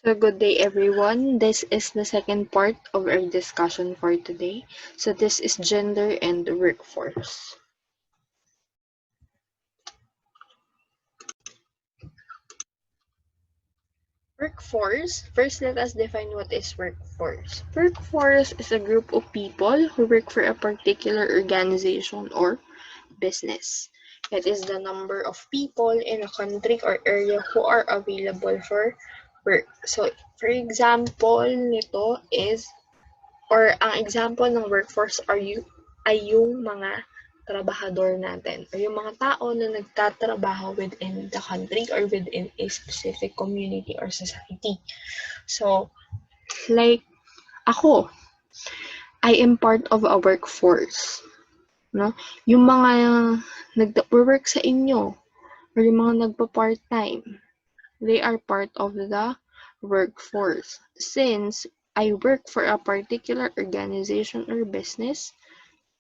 So good day everyone. This is the second part of our discussion for today. So this is gender and workforce. Workforce. First, let us define what is workforce. Workforce is a group of people who work for a particular organization or business. It is the number of people in a country or area who are available for work. So, for example, nito is or ang example ng workforce ay yung mga trabahador natin or yung mga tao na nagtatrabaho within the country or within a specific community or society. So, like ako, I am part of a workforce. No? Yung mga nag-work sa inyo or yung mga nagpa-part-time, they are part of the workforce. Since I work for a particular organization or business,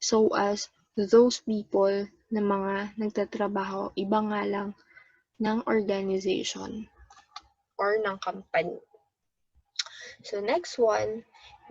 so as those people na mga nagtatrabaho, iba nga lang ng organization or ng company. So next one,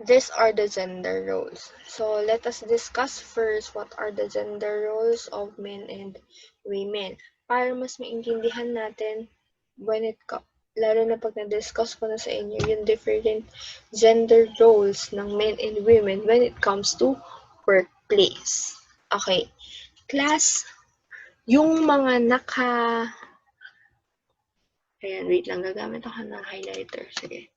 these are the gender roles. So let us discuss first what are the gender roles of men and women. Para mas maintindihan natin when it comes, lalo na pag na-discuss ko na sa inyo yung different gender roles ng men and women when it comes to workplace. Okay. Class, yung mga ayan, wait lang, gagamit ako ng highlighter. Sige.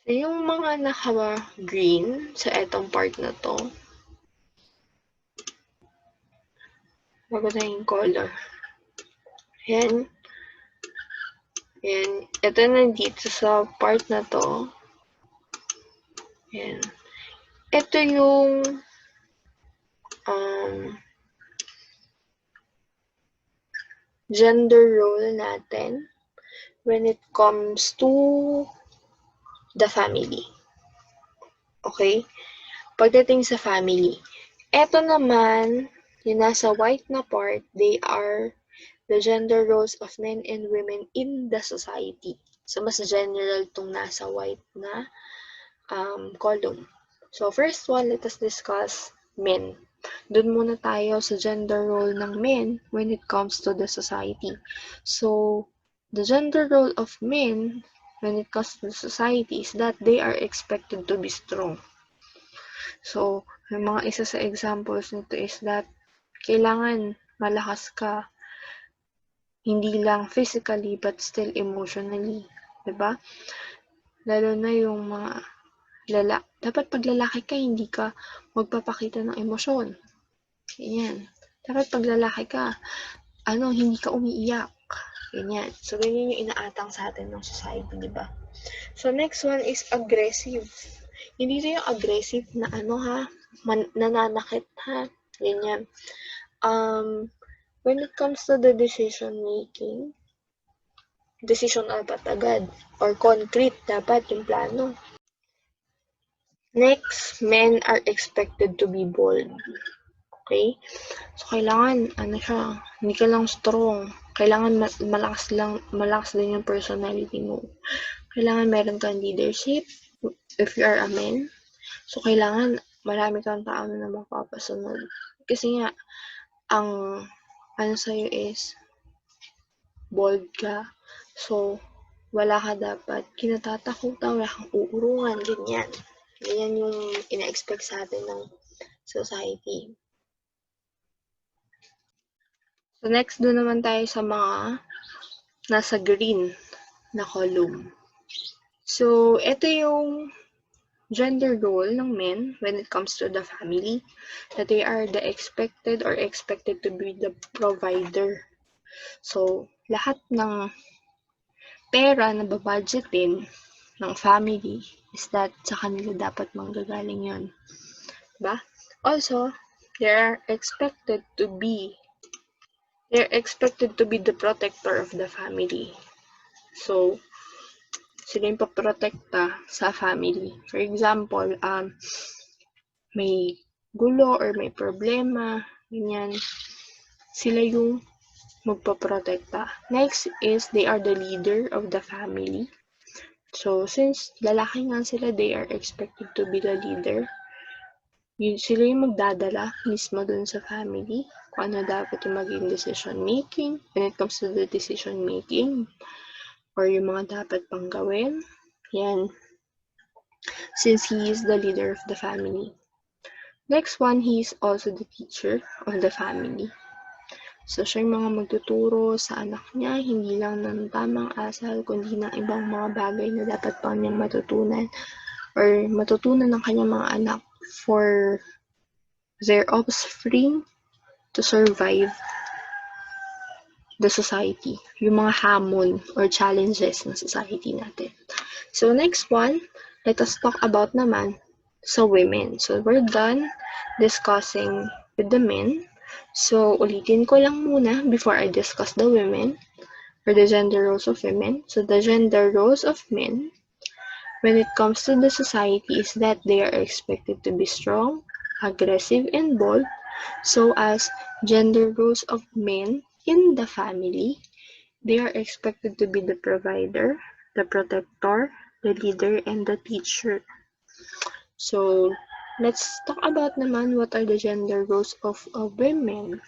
So, yung mga naka-green sa etong part na to, bago na yung color. Ayan. Ayan. Ito na dito sa part na to. Ayan. Ito yung gender role natin when it comes to the family. Okay? Pagdating sa family, eto naman, yung nasa white na part, they are the gender roles of men and women in the society. So, mas general tong nasa white na column. So, first one, let us discuss men. Doon muna tayo sa gender role ng men when it comes to the society. So, the gender role of men when it comes to the society is that they are expected to be strong. So, yung mga isa sa examples nito is that kailangan malakas ka, hindi lang physically but still emotionally. Diba? Lalo na yung mga dapat pag lalaki ka, hindi ka magpapakita ng emosyon. Ganyan. Dapat pag lalaki ka, hindi ka umiiyak. Ganyan. So, ganyan yung inaatang sa atin ng society, diba? So, next one is aggressive. Hindi ito yung aggressive na nananakit ha. Ganyan. When it comes to the decision making, decision dapat agad or concrete dapat yung plano. Next, men are expected to be bold. Okay? So, kailangan, hindi ka lang strong. Kailangan malakas din yung personality mo. Kailangan meron kang leadership if you are a man. So, kailangan marami kang tao na mapapasunod. Kasi nga, ang sa'yo is bold ka. So, wala ka dapat kinatatakutan, wala kang uurungan, ganyan. Ganyan yung ina-expect sa atin ng society. So, next doon naman tayo sa mga nasa green na column. So, ito yung gender role ng men when it comes to the family, that they are the expected to be the provider. So, lahat ng pera na babudgetin ng family is that sa kanila dapat manggagaling yun. Diba? Also, they're expected to be the protector of the family. So, sila yung paprotekta sa family. For example, may gulo or may problema, ganyan, sila yung magpaprotekta. Next is they are the leader of the family. So, since lalaki nga sila, they are expected to be the leader. Sila yung magdadala mismo dun sa family kung ano dapat yung maging decision making when it comes to the decision making or yung mga dapat pang gawin. Yan. Since he is the leader of the family. Next one, he is also the teacher of the family. So, siya yung mga magtuturo sa anak niya, hindi lang ng tamang asal, kundi ng ibang mga bagay na dapat pa niyang matutunan or matutunan ng kanyang mga anak for their offspring to survive the society, yung mga hamon or challenges ng society natin. So, next one, let us talk about naman sa women. So, we're done discussing with the men. So, ulitin ko lang muna before I discuss the women or the gender roles of women. So, the gender roles of men when it comes to the society is that they are expected to be strong, aggressive, and bold. So as gender roles of men in the family, they are expected to be the provider, the protector, the leader, and the teacher. So let's talk about naman what are the gender roles of women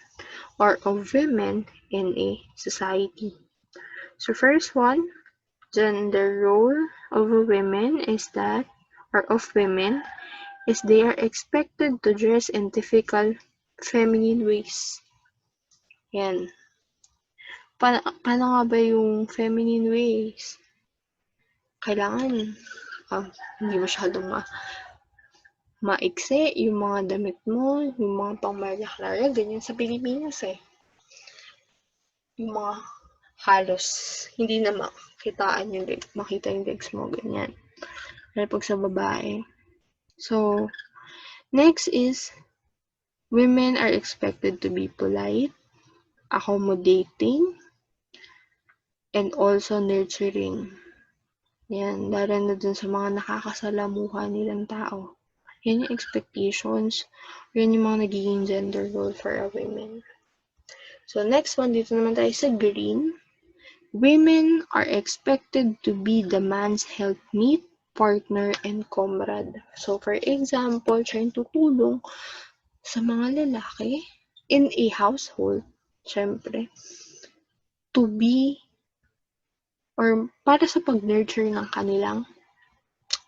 or of women in a society. So first one, gender role of women is that, or of women, is they are expected to dress in typical feminine ways. Yan. Paano nga ba yung feminine ways? Kailangan, hindi masyadong maiksi yung mga damit mo, yung mga pang Maria Clara, ganyan sa Pilipinas eh. Yung mga halos, hindi na makita yung legs mo, ganyan. Pero pag sa babae. So, next is, women are expected to be polite, accommodating, and also nurturing. Yan, lalo na dun sa mga nakakasalamuha nilang tao. Yan yung expectations, yan yung mga nagiging gender role for a women. So, next one, dito naman tayo sa green. Women are expected to be the man's helpmate, partner, and comrade. So, for example, siya yung tutulong sa mga lalaki in a household, syempre, to be or para sa pag-nurture ng kanilang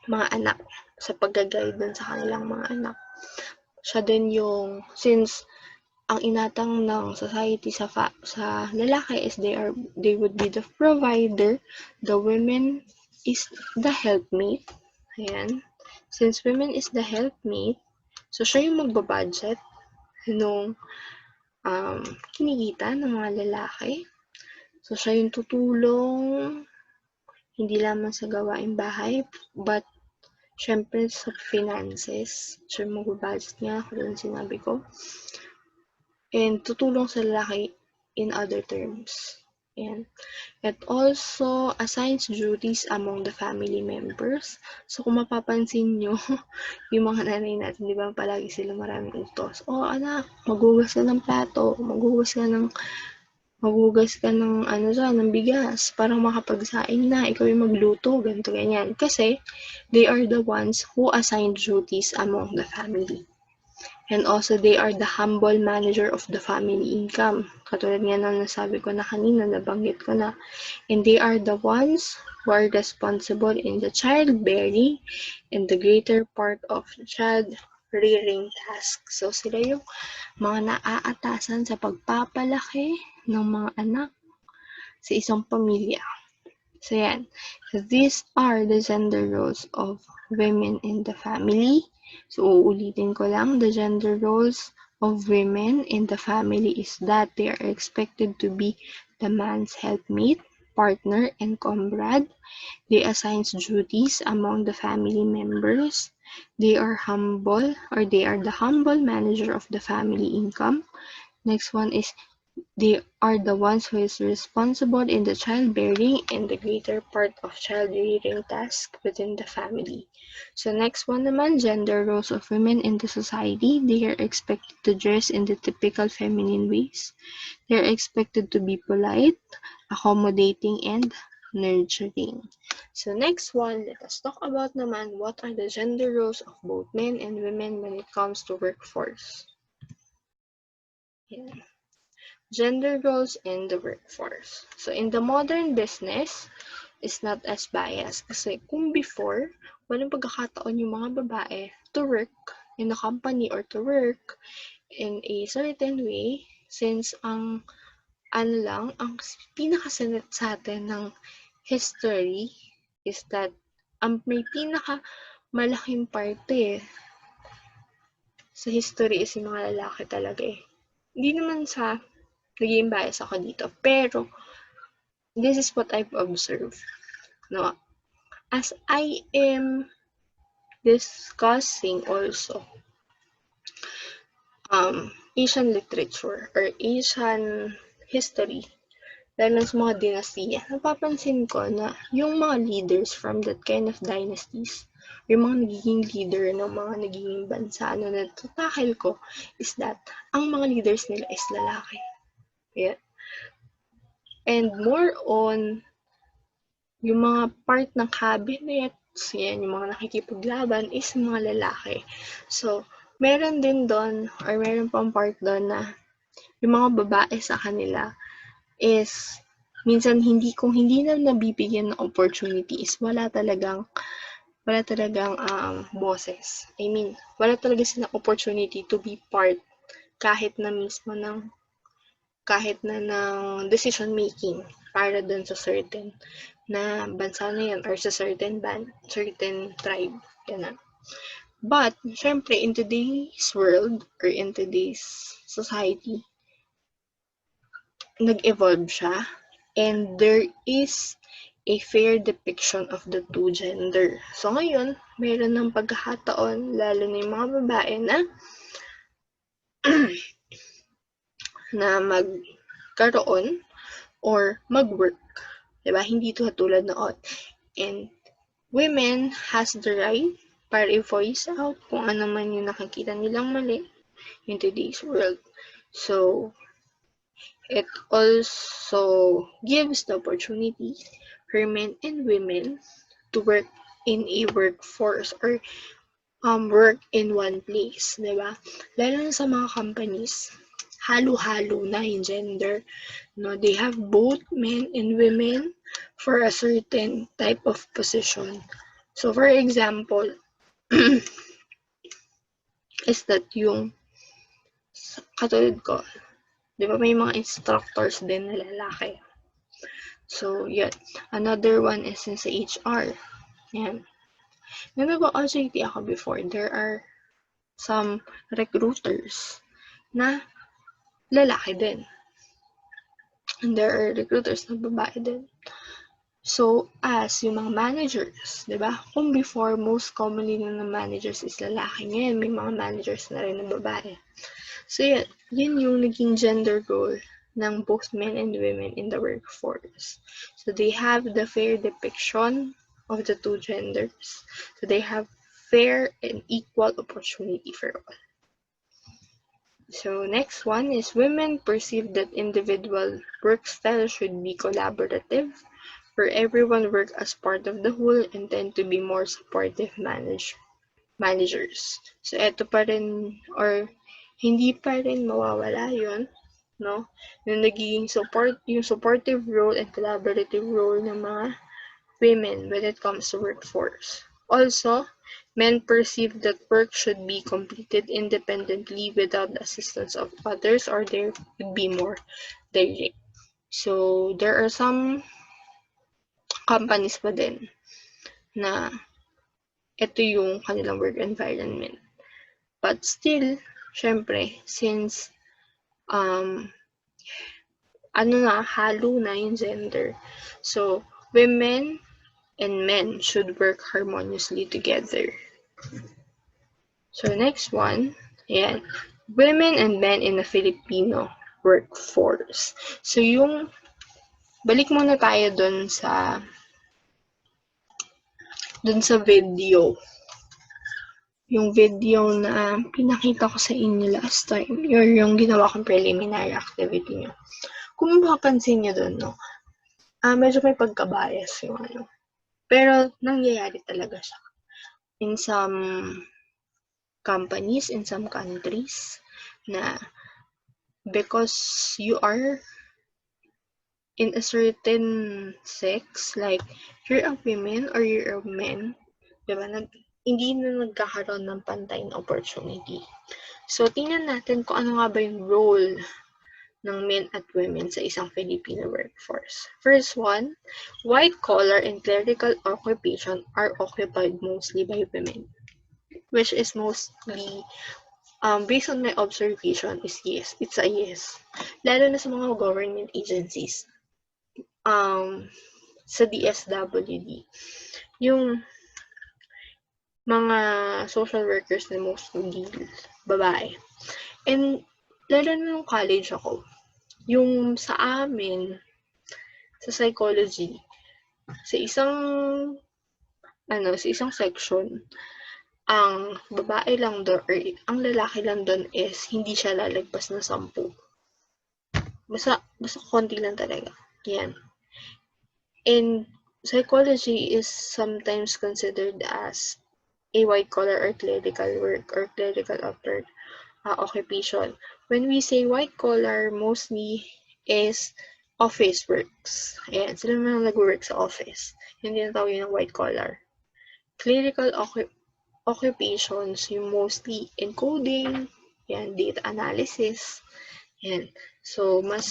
mga anak, sa pag-guide dun sa kanilang mga anak. Siya din yung, since ang inatang ng society sa lalaki is they would be the provider, the women is the helpmate. Ayan. Since women is the helpmate, so siya yung magbabudget nung kinikita ng mga lalaki. So siya yung tutulong, hindi lamang sa gawaing bahay, but syempre sa finances. Siya yung magbabudget niya, kung sinabi ko. And tutulong sa lalaki in other terms. Ayan. It also assigns duties among the family members. So, kung mapapansin nyo, yung mga nanay natin, di ba, palagi sila maraming utos. Anak, maghugas ka ng plato, maghugas ka ng ng bigas, parang makapagsaing na, ikaw yung magluto, ganito, ganyan. Kasi, they are the ones who assign duties among the family. And also, they are the humble manager of the family income. Katulad nga na nasabi ko na kanina, nabanggit ko na. And they are the ones who are responsible in the childbearing and the greater part of child rearing task. So, sila yung mga naaatasan sa pagpapalaki ng mga anak sa isang pamilya. So, yan. These are the gender roles of women in the family. So, uulitin ko lang, the gender roles of women in the family is that they are expected to be the man's helpmate, partner, and comrade. They assign duties among the family members. They are humble, or they are the humble manager of the family income. Next one is They are the ones who is responsible in the childbearing and the greater part of child-rearing tasks within the family. So next one naman, gender roles of women in the society. They are expected to dress in the typical feminine ways. They are expected to be polite, accommodating, and nurturing. So next one, let us talk about naman what are the gender roles of both men and women when it comes to workforce. Yeah. Gender roles in the workforce. So in the modern business, is not as biased. Kasi kung before, walang pagkakataon yung mga babae to work in a company or to work in a certain way, since ang ang pinakasanat sa atin ng history is that ang may pinaka malaking parte sa history is yung mga lalaki talaga eh. Hindi naman sa naging bias ako dito, pero this is what I've observed. No, as I am discussing also Asian literature or Asian history, lalo sa mga dinastiya, napapansin ko na yung mga leaders from that kind of dynasties, yung mga nagiging leader ng mga nagiging bansa, na natatakil ko is that ang mga leaders nila is lalaki. Yeah. And more on yung mga part ng cabinet, yan, yung mga nakikipaglaban is mga lalaki. So, meron din doon, or meron pang part doon na yung mga babae sa kanila is minsan kung hindi na nabibigyan ng opportunity is wala talagang boses. I mean, wala talaga silang opportunity to be part kahit na ng decision making para dun sa certain na bansa na yan or sa certain tribe. Yan. But, syempre, in today's world or in today's society, nag-evolve siya and there is a fair depiction of the two gender. So, ngayon, meron ng pagkakataon, lalo na yung mga babae na magkaroon or mag-work. Diba? Hindi ito katulad noon. And women has the right para i-voice out kung ano man yung nakikita nilang mali in today's world. So, it also gives the opportunity for men and women to work in a workforce or work in one place, diba? Lalo na sa mga companies, halo-halo na yung gender. No, they have both men and women for a certain type of position. So, for example, is that yung katulad ko, di ba may mga instructors din na lalaki. So, yun. Another one is sa HR. Yan. May nag-OJT ako before. There are some recruiters na lalaki din. And there are recruiters na babae din. So, as yung mga managers, di ba? Kung before, most commonly ng managers is lalaki. Ngayon, may mga managers na rin na babae. So, yun yung naging gender role ng both men and women in the workforce. So, they have the fair depiction of the two genders. So, they have fair and equal opportunity for all. So, next one is women perceive that individual work style should be collaborative, where everyone work as part of the whole and tend to be more supportive managers. So, eto pa rin, or hindi pa rin mawawala yun, no? Yung nagiging supportive role and collaborative role ng mga women when it comes to workforce. Also, men perceive that work should be completed independently without the assistance of others or there would be more direct. So, there are some companies pa din na ito yung kanilang work environment. But still, syempre, since halo na yung gender. So, women and men should work harmoniously together. So, next one, ayan. Women and men in the Filipino workforce. So balik muna tayo dun sa video. Yung video na pinakita ko sa inyo last time, yung ginawa kong preliminary activity nyo. Kung mapapansin nyo dun, no, medyo may pagka-bias yung ano. Pero, nangyayari talaga siya. In some companies, in some countries, na because you are in a certain sex, like, you're a woman or you're a man, diba, hindi na nagkakaroon ng pantay na opportunity. So, tingnan natin kung ano nga ba yung role ng men at women sa isang Filipino workforce. First one, white-collar and clerical occupation are occupied mostly by women, which is mostly, based on my observation, is yes. It's a yes. Lalo na sa mga government agencies. Sa DSWD, yung mga social workers na mostly babae. And lalo na nung college ako, yung sa amin, sa psychology, sa isang section, ang babae lang doon, or ang lalaki lang doon is hindi siya lalagpas na 10. Basta konti lang talaga. Yan. And psychology is sometimes considered as a white-collar or clerical work or clerical occupation. When we say white-collar, mostly is office works. Ayan, sila naman nag-work sa office. Yung tinatawag yun ng white-collar. Clerical occupations, yung mostly encoding, yan, data analysis. Yan. So, mas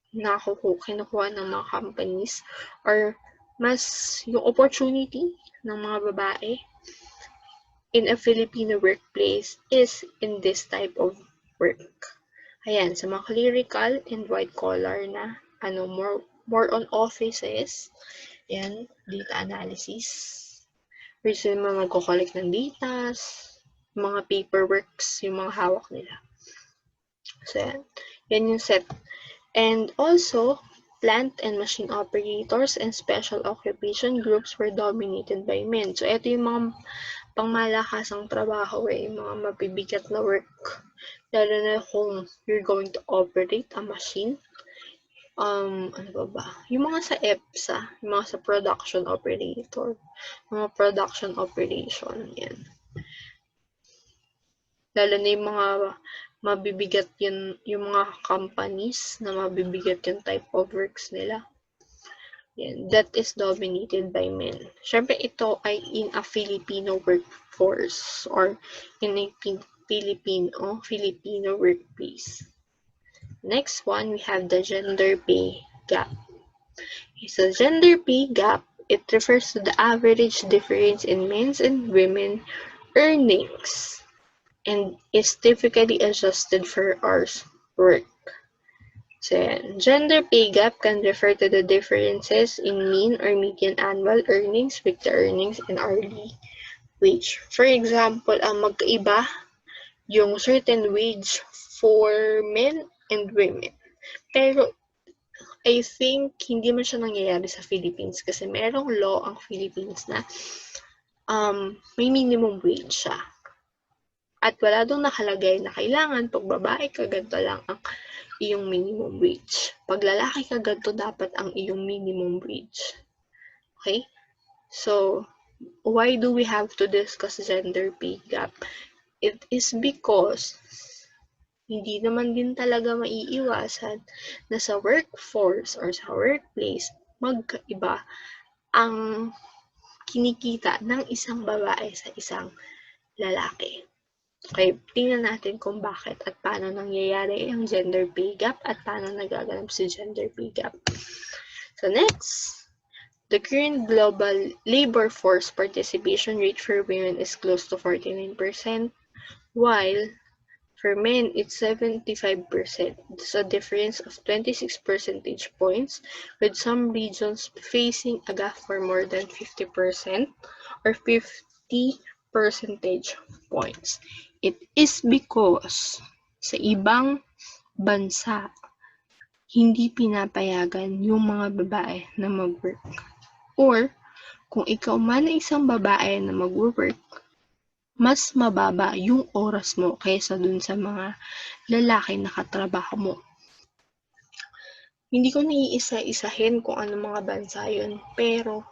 kinukuha ng mga companies or mas yung opportunity ng mga babae in a Filipino workplace is in this type of work. Ayan, sa mga clerical and white collar na more on offices, yan, data analysis, which yung mga nagko-collect ng data, mga paperworks, yung mga hawak nila. So, yan yung set. And also, plant and machine operators and special occupation groups were dominated by men. So, ito yung mga pangmalakasang trabaho, yung mga mabibigat na work. Lalo na kung you're going to operate a machine. Ano ba? Yung mga sa EPSA, yung mga sa production operator, mga production operation, yan. Lalo na yung mga mabibigat yun, yung mga companies na mabibigat yung type of works nila. Yan, that is dominated by men. Siyempre, ito ay in a Filipino workforce or in a Filipino workplace. Next one, we have the gender pay gap. So, gender pay gap, it refers to the average difference in men's and women's earnings and is typically adjusted for hours worked. So, gender pay gap can refer to the differences in mean or median annual earnings, weekly earnings, and hourly wage. For example, magkaiba yung certain wage for men and women. Pero, I think, hindi man siya nangyayari sa Philippines kasi merong law ang Philippines na may minimum wage siya. At wala doon nakalagay na kailangan pag babae ka, ganito lang ang iyong minimum wage. Pag lalaki ka, ganito dapat ang iyong minimum wage. Okay? So, why do we have to discuss gender pay gap? It is because hindi naman din talaga maiiwasan na sa workforce or sa workplace, magkaiba ang kinikita ng isang babae sa isang lalaki. Okay, tingnan natin kung bakit at paano nangyayari ang gender pay gap at paano nagaganap si gender pay gap. So next, the current global labor force participation rate for women is close to 49%, while for men it's 75%. It's a difference of 26 percentage points, with some regions facing a gap for more than 50% or 50 percentage points. It is because sa ibang bansa hindi pinapayagan yung mga babae na mag-work. Or, kung ikaw man ay isang babae na mag-work, mas mababa yung oras mo kaysa dun sa mga lalaki na katrabaho mo. Hindi ko naiisa-isahin kung ano mga bansa yun, pero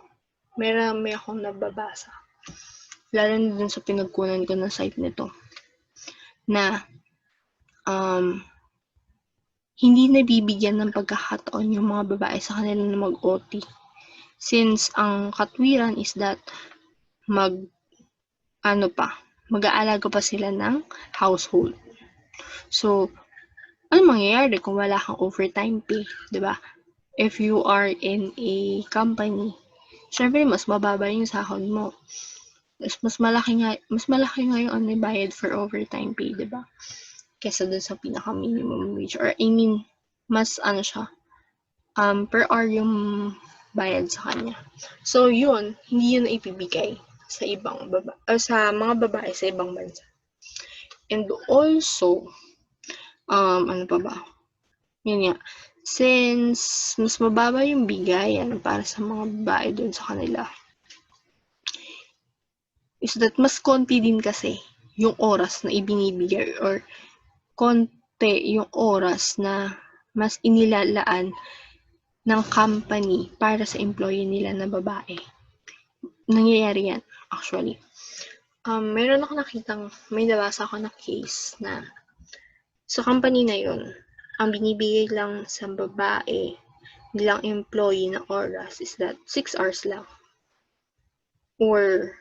marami akong nababasa. Lalo na dun sa pinagkunan ko na site nito, na hindi nabibigyan ng pagkakataon yung mga babae sa kanila na mag-OT. Since ang katwiran is that mag-aalaga pa sila ng household. So, ano mangyayari kung wala kang overtime pay, di ba? If you are in a company, syempre mas mababa yung sahod mo. Mas malaki nga yung bayad for overtime pay, di ba? Kesa dun sa pinaka minimum wage, or I mean, mas siya, per hour yung bayad sa kanya. So yun, hindi yun ipibigay sa ibang sa mga babae sa ibang bansa. And also, ano pa ba? Yun nga, since mas mababa yung bigayan para sa mga babae dun sa kanila, is that mas konti din kasi yung oras na ibinibigay, or konti yung oras na mas inilalaan ng company para sa employee nila na babae. Nangyayari yan, actually. Meron ako may nabasa ako na case na sa company na yun, ang binibigay lang sa babae bilang employee na oras is that 6 hours lang. Or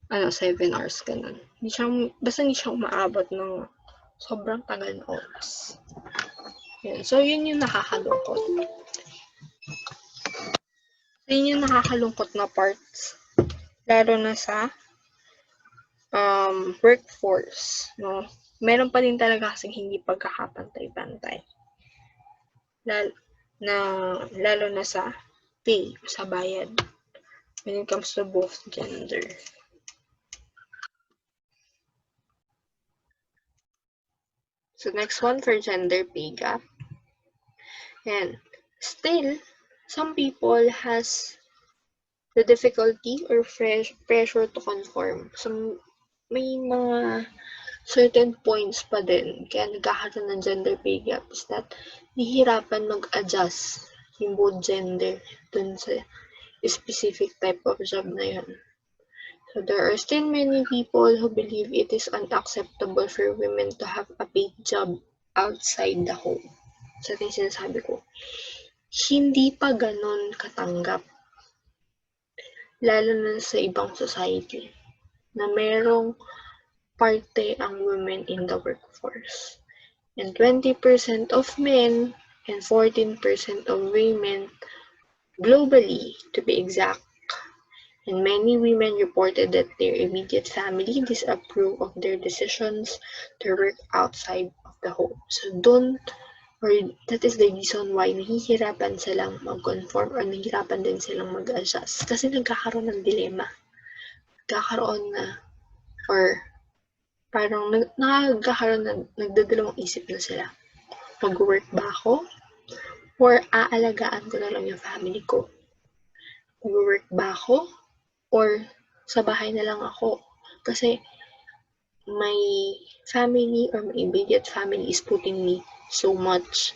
7 hours, ganun. Basta hindi siya umaabot ng sobrang tagal na oras. Yan. So, yun yung nakakalungkot. Na parts. Lalo na sa workforce. No? Meron pa din talaga kasing hindi pagkakapantay-pantay. Lalo na sa pay, sa bayad. When it comes to both gender. So, next one for gender pay gap. And still, some people has the difficulty or pressure to conform. So, may mga certain points pa din kaya nagkakaroon ng gender pay gap is that nahihirapan mag-adjust yung both gender dun sa specific type of job na yun. So, there are still many people who believe it is unacceptable for women to have a paid job outside the home. So, ito yung sinasabi ko. Hindi pa ganon katanggap, lalo na sa ibang society, na merong parte ang women in the workforce. And 20% of men and 14% of women globally, to be exact. And many women reported that their immediate family disapprove of their decisions to work outside of the home. So that is the reason why nahihirapan silang mag-conform or nahihirapan din silang mag-adjust. Kasi nagkakaroon ng dilemma. Nagdadalawang isip na sila. Mag-work ba ako? Or aalagaan ko na lang yung family ko? Mag-work ba ako? Or sa bahay na lang ako? Kasi my family or my immediate family is putting me so much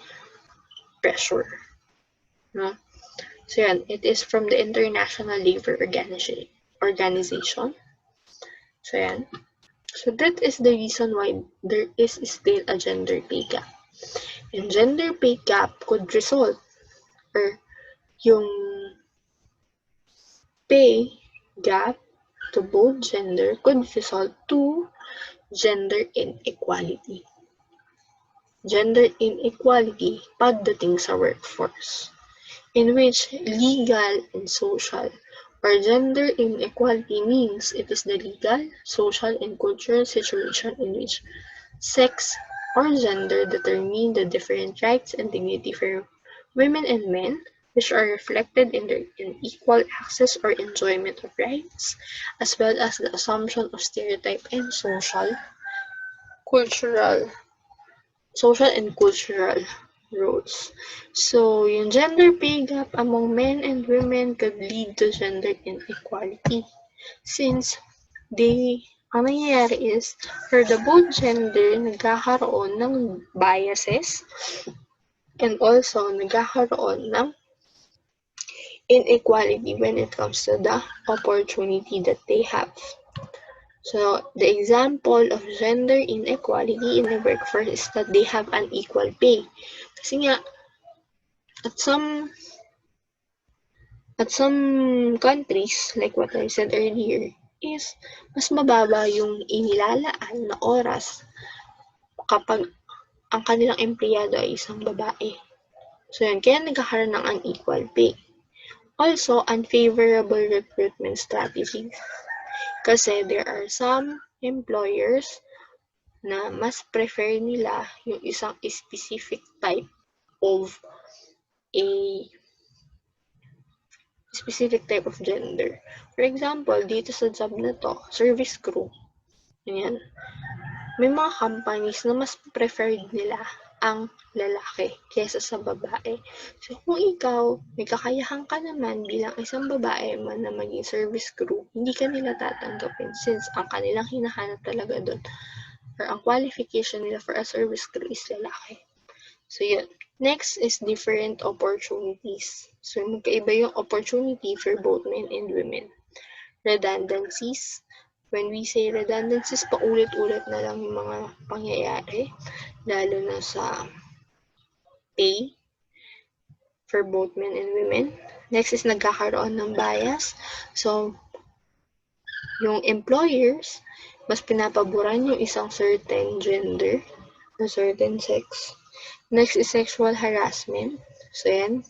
pressure. No? So yan, it is from the International Labor Organization. So yan. So that is the reason why there is still a gender pay gap. And gender pay gap could result, or yung pay gap to both gender could result to gender inequality. Gender inequality pagdating sa workforce, in which legal and social, or gender inequality means it is the legal, social, and cultural situation in which sex or gender determine the different rights and dignity for women and men, which are reflected in their equal access or enjoyment of rights, as well as the assumption of stereotype and social, cultural social and cultural roles. So, yung gender pay gap among men and women could lead to gender inequality since ang nangyayari is, for the both gender, nagkakaroon ng biases and also nagkakaroon ng inequality when it comes to the opportunity that they have. So, the example of gender inequality in the workforce is that they have unequal pay. Kasi nga, at some countries, like what I said earlier, is mas mababa yung inilalaan na oras kapag ang kanilang empleyado ay isang babae. So, yun, kaya nagkakaroon ng unequal pay. Also, unfavorable recruitment strategies. Kasi there are some employers na mas prefer nila yung isang specific type of gender. For example, dito sa job na to, service crew. Ayan. May mga companies na mas preferred nila ang lalaki kaysa sa babae. So, kung ikaw, may kakayahan ka naman bilang isang babae man na maging service crew, hindi ka nila tatanggapin since ang kanilang hinahanap talaga doon or ang qualification nila for a service crew is lalaki. So, yun. Next is different opportunities. So, magkaiba yung opportunity for both men and women. Redundancies. When we say redundancies, paulit-ulit na lang yung mga pangyayari, lalo na sa pay for both men and women. Next is nagkakaroon ng bias. So, yung employers, mas pinapaboran yung isang certain gender or certain sex. Next is sexual harassment. So, yan.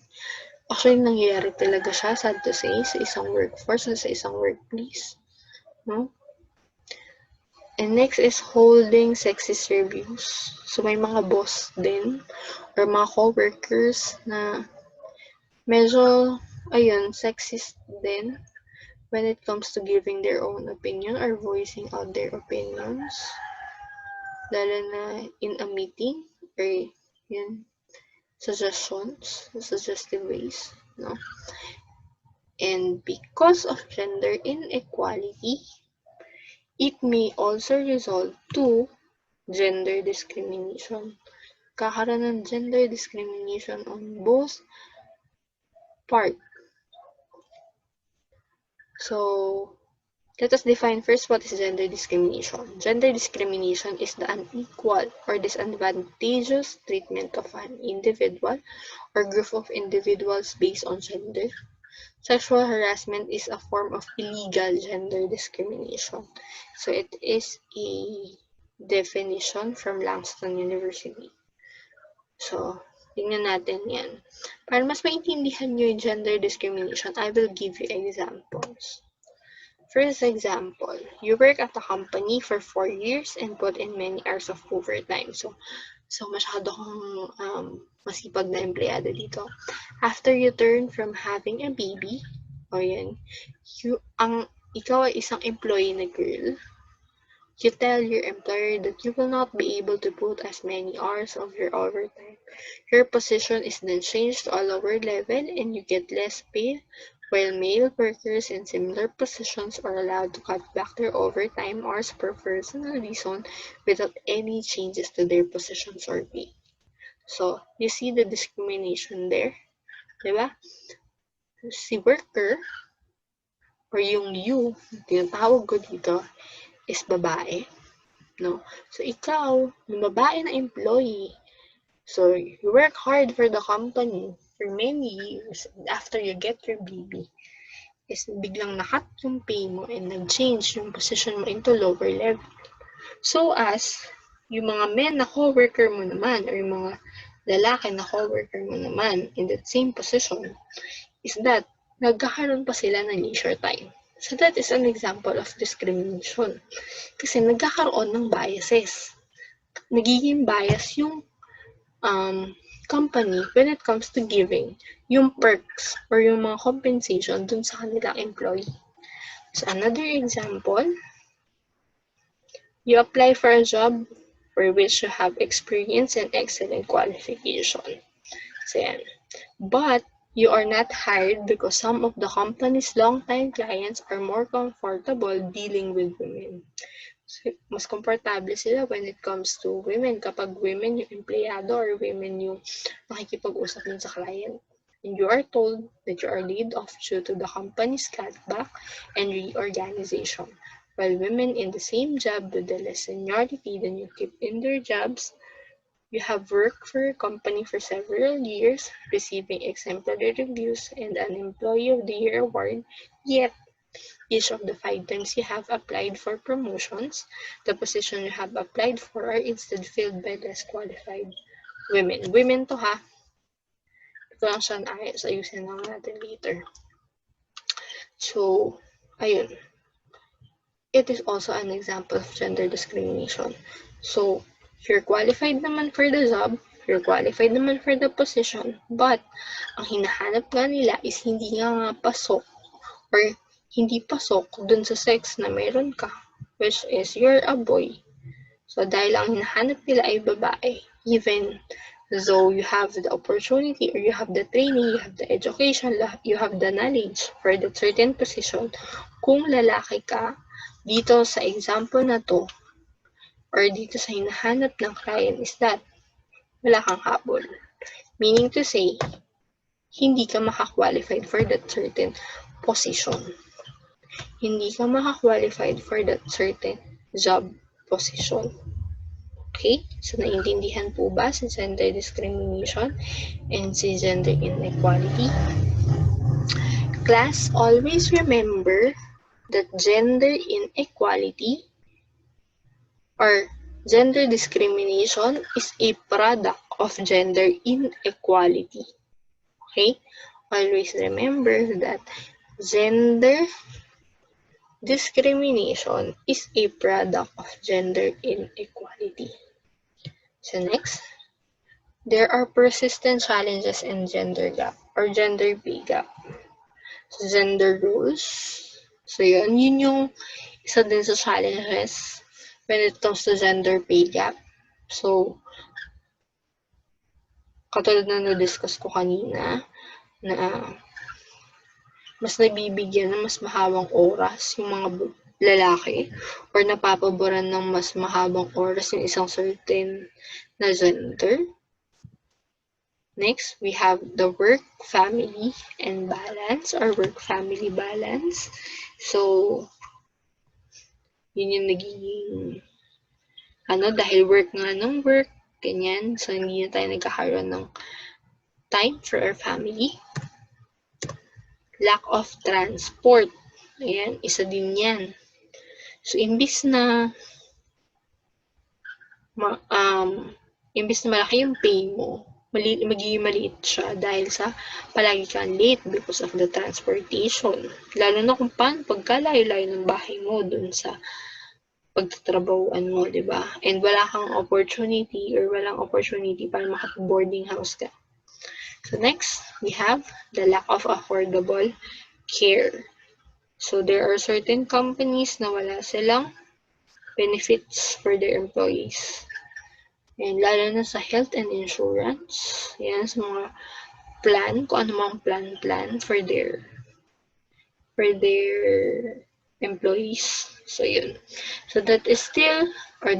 Actually, nangyayari talaga siya, sad to say, sa isang workforce o sa isang workplace. No? And next is holding sexist reviews. So, may mga boss din or mga co-workers na medyo, sexist din when it comes to giving their own opinion or voicing out their opinions. Lalo na in a meeting or suggestive ways, no? And because of gender inequality, it may also result to gender discrimination. Kakaroon ng gender discrimination on both parts. So, let us define first what is gender discrimination. Gender discrimination is the unequal or disadvantageous treatment of an individual or group of individuals based on gender. Sexual harassment is a form of illegal gender discrimination. So, it is a definition from Langston University. So, tingnan natin yan. Para mas maintindihan nyo yung gender discrimination, I will give you examples. First example, you work at a company for 4 years and put in many hours of overtime. So masyado kang masipag na empleyado dito. After you turn from having a baby, ikaw ay isang employee na girl, you tell your employer that you will not be able to put as many hours of your overtime. Your position is then changed to a lower level and you get less pay, while male workers in similar positions are allowed to cut back their overtime hours for personal reason without any changes to their positions or pay. So, you see the discrimination there? Diba? Si worker, or yung you, tinatawag ko dito, is babae. No? So, ikaw, yung babae na employee, so you work hard for the company for many years, and after you get your baby, is biglang nakat yung pay mo and nag-change yung position mo into lower level. So as yung mga men na co-worker mo naman or yung mga lalaki na co-worker mo naman in that same position is that nagkakaroon pa sila ng leisure time. So that is an example of discrimination. Kasi nagkakaroon ng biases. Nagiging bias yung company when it comes to giving yung perks or yung mga compensation dun sa kanilang employee. So, another example, you apply for a job for which you have experience and excellent qualification. So, yan. But you are not hired because some of the company's long-time clients are more comfortable dealing with women. So, mas komportable sila when it comes to women kapag women yung empleyado or women yung nakikipag-usap din sa client. And you are told that you are laid off due to the company's cutback and reorganization. While women in the same job with the less seniority than you keep in their jobs, you have worked for your company for several years, receiving exemplary reviews and an Employee of the Year award, yet each of the 5 times you have applied for promotions, the position you have applied for are instead filled by less qualified women. Women to ha. Ito lang siya naayos. Ayusin lang natin later. So, ayun. It is also an example of gender discrimination. So, you're qualified naman for the job, you're qualified naman for the position, but ang hinahanap nga nila is hindi nga pasok or hindi pasok dun sa sex na meron ka, which is you're a boy. So, dahil ang hinahanap nila ay babae, even though you have the opportunity or you have the training, you have the education, you have the knowledge for that certain position, kung lalaki ka, dito sa example na to, or dito sa hinahanap ng client is that wala kang habol. Meaning to say, hindi ka makakwalified for that certain position. Hindi ka makakwalified for that certain job position. Okay? So, naiintindihan po ba si gender discrimination and si gender inequality? Class, always remember that gender inequality or gender discrimination is a product of gender inequality. Okay? Always remember that gender discrimination is a product of gender inequality. So next, there are persistent challenges in gender gap or gender pay gap. So gender roles. So yun yung isa din sa challenges when it comes to gender pay gap. So, katulad na na-discuss ko kanina, na mas nabibigyan ng mas mahabang oras yung mga lalaki or napapaboran ng mas mahabang oras yung isang certain na gender. Next, we have the work-family and balance or work-family balance. So, yun yung nagiging dahil work nga ng work, ganyan. So, hindi na tayo nagkakaroon ng time for our family. Lack of transport. Ayan, isa din yan. So, imbis na malaki yung pay mo, magiging maliit siya dahil sa palagi kang late because of the transportation. Lalo na kung paano pagkalayo-layo ng bahay mo dun sa pagtatrabahuan mo, di ba? And wala kang opportunity or walang opportunity para makapag-boarding house ka. So next, we have the lack of affordable care. So there are certain companies na wala silang benefits for their employees. And lalo na sa health and insurance. Yan, sa mga plan, kung ano mang plan for their employees. So yun. So that is still, or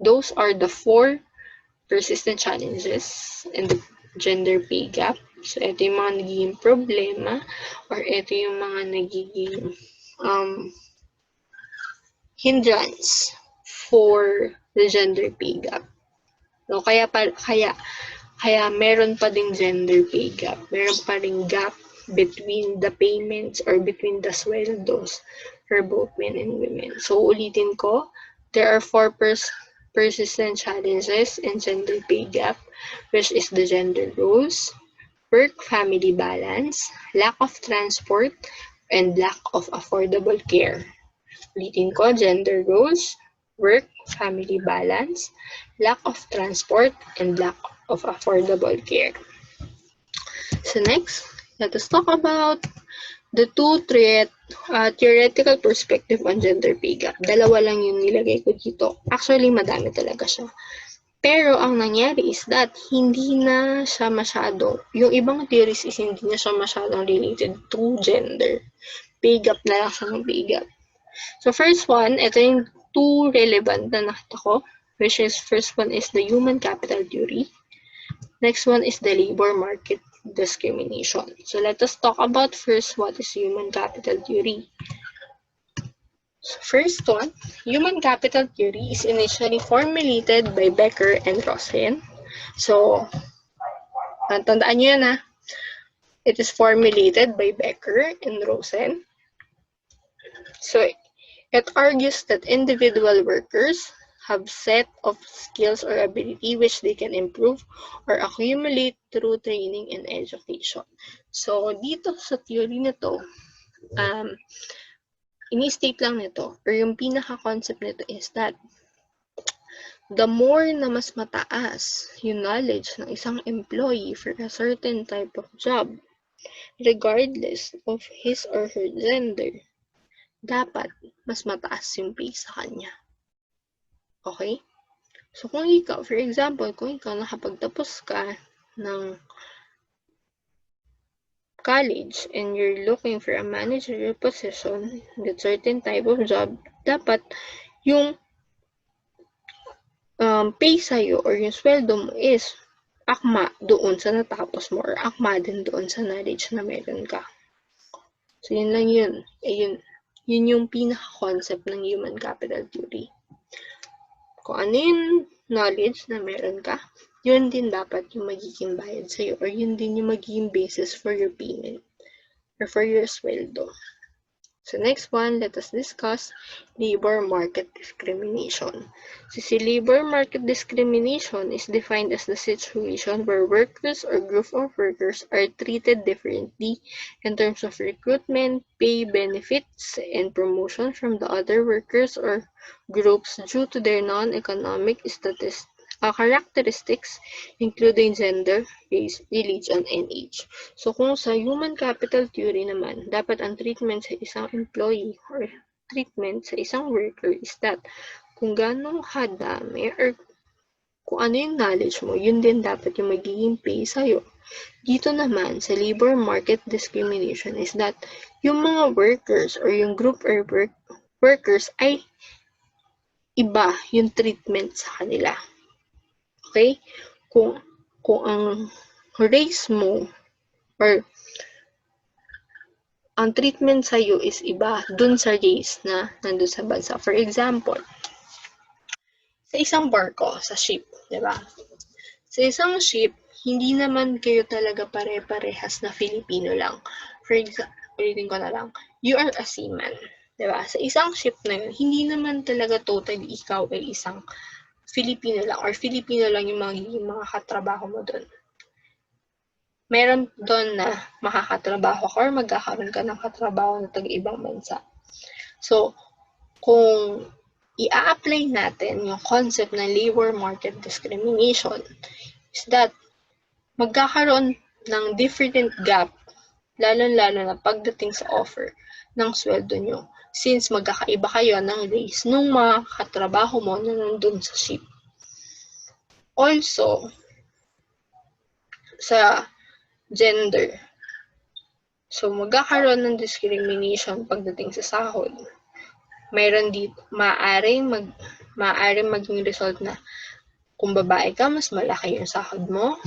those are the 4 persistent challenges in the gender pay gap. So ito yung mga nagiging problema or ito yung mga nagiging hindrance for the gender pay gap. So kaya meron pa ding gender pay gap. Meron pa ring gap between the payments or between the sweldos for both men and women. So ulitin ko, there are 4 persistent challenges in gender pay gap, which is the gender roles, work-family balance, lack of transport, and lack of affordable care. Ulitin ko, gender roles, work-family balance, lack of transport, and lack of affordable care. So next, let us talk about the two theoretical perspective on gender pay gap. Dalawa lang yung nilagay ko dito. Actually, madami talaga siya. Pero ang nangyari is that hindi na siya masyado, yung ibang theories is hindi na siya masyadong related to gender. Pay gap na lang siya ng pay gap. So first one, ito yung two relevant na nakita ko, which is first one is the human capital theory. Next one is the labor market discrimination. So let us talk about first what is human capital theory. So first one, human capital theory is initially formulated by Becker and Rosen. So, tandaan nyo yan ha. It is formulated by Becker and Rosen. So, it argues that individual workers have set of skills or ability which they can improve or accumulate through training and education. So, dito sa theory na to, ini-state lang nito, or yung pinaka-concept nito is that the more na mas mataas yung knowledge ng isang employee for a certain type of job, regardless of his or her gender, dapat mas mataas yung pay sa kanya. Okay? So, kung ikaw, for example, kung ikaw nakapagtapos ka ng college and you're looking for a managerial position in a certain type of job, dapat yung pay sa'yo or yung sweldo mo is akma doon sa natapos mo or akma din doon sa knowledge na meron ka. So, yun lang yun. Yun yung pinaka-concept ng human capital theory. Kung ano yung knowledge na meron ka, yun din dapat yung magiging bayad sa'yo or yun din yung magiging basis for your payment or for your sweldo. So next one, let us discuss labor market discrimination. So labor market discrimination is defined as the situation where workers or group of workers are treated differently in terms of recruitment, pay, benefits, and promotion from the other workers or groups due to their non-economic characteristics, including gender, race, religion, and age. So kung sa human capital theory naman, dapat ang treatment sa isang employee or treatment sa isang worker is that kung gano'ng kadami or kung ano yung knowledge mo, yun din dapat yung magiging pay sa'yo. Dito naman, sa labor market discrimination is that yung mga workers or yung group or workers ay iba yung treatment sa kanila. Okay? Kung ang race mo or ang treatment sa'yo is iba dun sa race na nandun sa bansa. For example, sa isang barko, sa ship, di ba? Sa isang ship, hindi naman kayo talaga pare-parehas na Filipino lang. For example, ulitin ko na lang, you are a seaman. Di ba? Sa isang ship na yun, hindi naman talaga totally ikaw ay isang Filipino lang or Filipino lang yung mga katrabaho mo doon. Meron doon na makakatrabaho ka or magkakaroon ka ng katrabaho na taga-ibang bansa. So, kung i-apply natin yung concept ng labor market discrimination is that magkakaroon ng different gap lalo-lalo na pagdating sa offer ng sweldo nyo since magkakaiba kayo ng race nung mga katrabaho mo na nandun sa ship. Also, sa gender. So, magkakaroon ng discrimination pagdating sa sahod. Mayroon dito, maaaring maging result na kung babae ka, mas malaki yung sahod mo.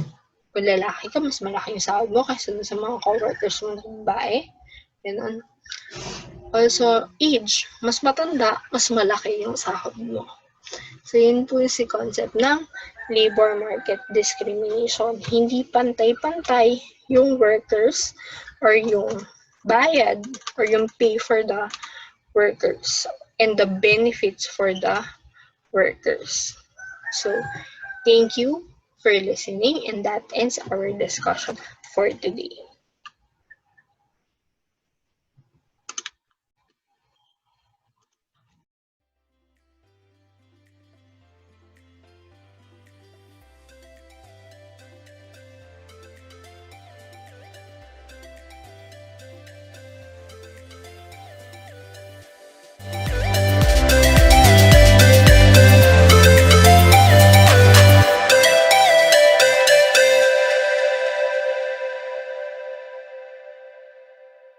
Kung lalaki ka, mas malaki yung sahod mo kaysa sa mga co-workers mo na babae. Ganun. Also, age. Mas matanda, mas malaki yung sahod mo. So, yun po yung si concept ng labor market discrimination. Hindi pantay-pantay yung workers or yung bayad or yung pay for the workers and the benefits for the workers. So, thank you for listening and that ends our discussion for today.